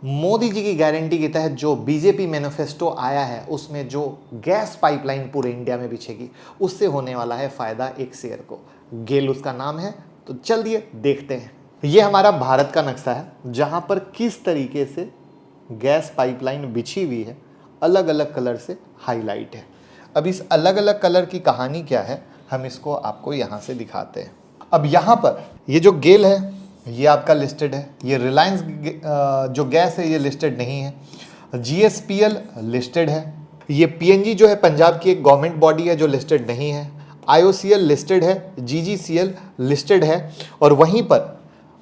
मोदी जी की गारंटी के तहत जो बीजेपी मैनिफेस्टो आया है उसमें जो गैस पाइपलाइन पूरे इंडिया में बिछेगी उससे होने वाला है फायदा एक शेयर को। गेल उसका नाम है, तो चलिए देखते हैं। ये हमारा भारत का नक्शा है जहां पर किस तरीके से गैस पाइपलाइन बिछी हुई है, अलग अलग कलर से हाईलाइट है। अब इस अलग अलग कलर की कहानी क्या है, हम इसको आपको यहां से दिखाते हैं। अब यहां पर ये जो गेल है ये आपका लिस्टेड है, ये रिलायंस जो गैस है ये लिस्टेड नहीं है, जीएसपीएल लिस्टेड है, ये पीएनजी जो है पंजाब की एक गवर्नमेंट बॉडी है जो लिस्टेड नहीं है, आईओसीएल लिस्टेड है, जीजीसीएल लिस्टेड है, और वहीं पर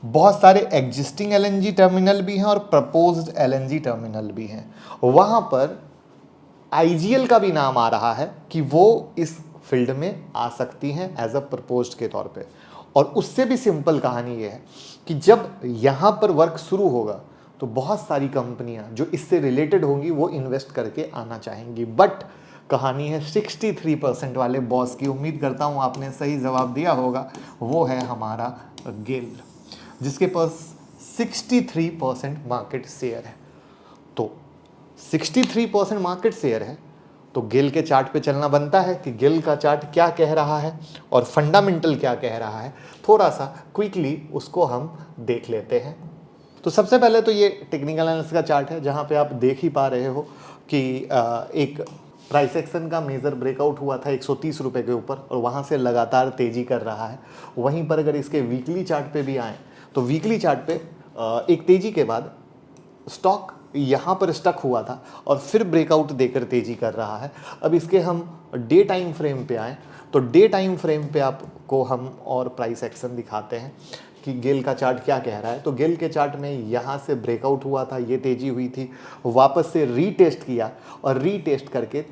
बहुत सारे एग्जिस्टिंग एलएनजी टर्मिनल भी हैं और प्रपोज्ड एलएनजी टर्मिनल भी हैं। वहां पर आईजीएल का भी नाम आ रहा है कि वो इस फील्ड में आ सकती हैं एज अ प्रपोज्ड के तौर पे। और उससे भी सिंपल कहानी ये है कि जब यहाँ पर वर्क शुरू होगा तो बहुत सारी कंपनियां जो इससे रिलेटेड होंगी वो इन्वेस्ट करके आना चाहेंगी। बट कहानी है 63% वाले बॉस की। उम्मीद करता हूँ आपने सही जवाब दिया होगा, वो है हमारा गेल, जिसके पास 63% मार्केट शेयर है। तो 63% मार्केट शेयर है तो गेल के चार्ट पे चलना बनता है कि गेल का चार्ट क्या कह रहा है और फंडामेंटल क्या कह रहा है। थोड़ा सा क्विकली उसको हम देख लेते हैं। तो सबसे पहले तो ये टेक्निकल एनालिसिस का चार्ट है जहां पे आप देख ही पा रहे हो कि एक प्राइस एक्शन का मेजर ब्रेकआउट हुआ था 130 रुपये के ऊपर और वहां से लगातार तेजी कर रहा है। वहीं पर अगर इसके वीकली चार्ट पे भी आए तो वीकली चार्ट पे एक तेजी के बाद स्टॉक यहाँ पर स्टक हुआ था और फिर ब्रेकआउट देकर तेजी कर रहा है। अब इसके हम डे टाइम फ्रेम पे आए तो डे टाइम फ्रेम पे आपको हम और प्राइस एक्शन दिखाते हैं कि गेल का चार्ट क्या कह रहा है। तो गेल के चार्ट में यहाँ से ब्रेकआउट हुआ था, ये तेजी हुई थी, वापस से रीटेस्ट किया और रीटेस्ट करके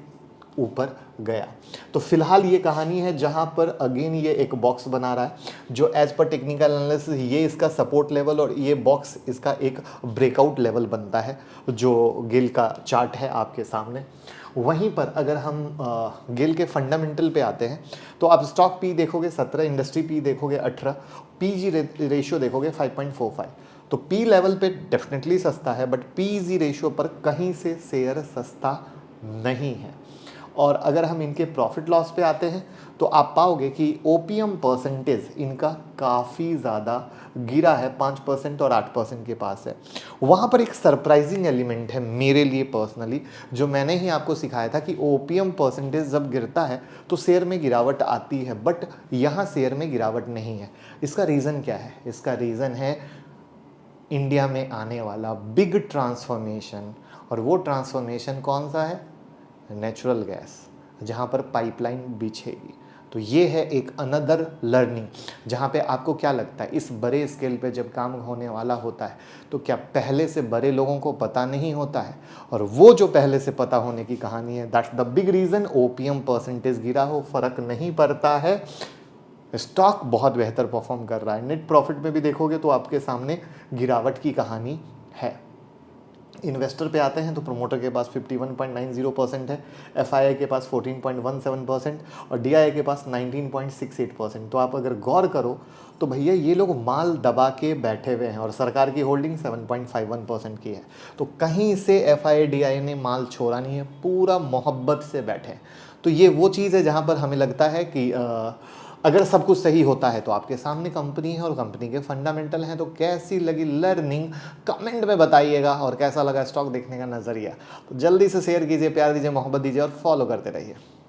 ऊपर गया। तो फिलहाल ये कहानी है जहां पर अगेन ये एक बॉक्स बना रहा है जो एज पर टेक्निकल एनालिसिस ये इसका सपोर्ट लेवल और ये बॉक्स इसका एक ब्रेकआउट लेवल बनता है जो गेल का चार्ट है आपके सामने। वहीं पर अगर हम गेल के फंडामेंटल पे आते हैं तो आप स्टॉक पी देखोगे 17, इंडस्ट्री पी देखोगे 18, पीजी रेशियो देखोगे 5.45। तो पी लेवल पे डेफिनेटली सस्ता है बट पीजी रेशियो पर कहीं से शेयर सस्ता नहीं है। और अगर हम इनके प्रॉफिट लॉस पे आते हैं तो आप पाओगे कि ओपीएम परसेंटेज इनका काफ़ी ज़्यादा गिरा है, 5% और 8% के पास है। वहाँ पर एक सरप्राइजिंग एलिमेंट है मेरे लिए पर्सनली जो मैंने ही आपको सिखाया था कि ओपीएम परसेंटेज जब गिरता है तो शेयर में गिरावट आती है, बट यहाँ शेयर में गिरावट नहीं है। इसका रीज़न क्या है? इसका रीज़न है इंडिया में आने वाला बिग ट्रांसफॉर्मेशन। और वो ट्रांसफॉर्मेशन कौन सा है? नेचुरल गैस, जहाँ पर पाइपलाइन बिछेगी। तो ये है एक अनदर लर्निंग जहाँ पे आपको क्या लगता है इस बड़े स्केल पे जब काम होने वाला होता है तो क्या पहले से बड़े लोगों को पता नहीं होता है? और वो जो पहले से पता होने की कहानी है, that's the big reason OPM percentage गिरा हो फर्क नहीं पड़ता है। स्टॉक बहुत बेहतर परफॉर्म कर रहा है। नेट प्रॉफिट में भी देखोगे तो आपके सामने गिरावट की कहानी है। इन्वेस्टर पे आते हैं तो प्रोमोटर के पास 51.90% है, एफआईआई के पास 14.17% और डीआईआई के पास 19.68%। तो आप अगर गौर करो तो भैया ये लोग माल दबा के बैठे हुए हैं और सरकार की होल्डिंग 7.51% की है। तो कहीं से एफआईआई डीआईआई ने माल छोड़ा नहीं है, पूरा मोहब्बत से बैठे हैं। तो ये वो चीज़ है जहाँ पर हमें लगता है कि अगर सब कुछ सही होता है तो आपके सामने कंपनी है और कंपनी के फंडामेंटल हैं। तो कैसी लगी लर्निंग कमेंट में बताइएगा और कैसा लगा स्टॉक देखने का नज़रिया। तो जल्दी से शेयर कीजिए, प्यार दीजिए, मोहब्बत दीजिए और फॉलो करते रहिए।